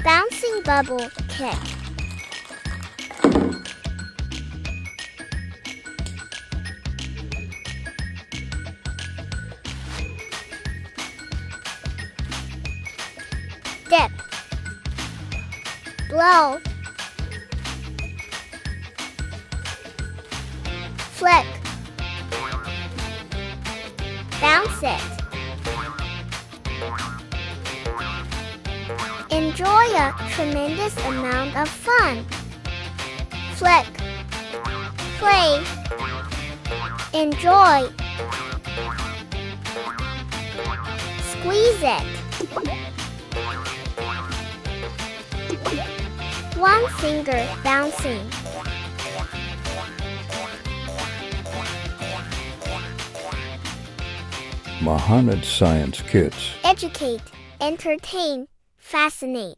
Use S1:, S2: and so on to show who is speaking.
S1: Bouncing bubble kick. Dip. Blow. Flick. Bounce it. Enjoy a tremendous amount of fun. Flick. Play. Enjoy. Squeeze it. One finger bouncing.
S2: Mohammed Science Kids.
S1: Educate, entertain, fascinate.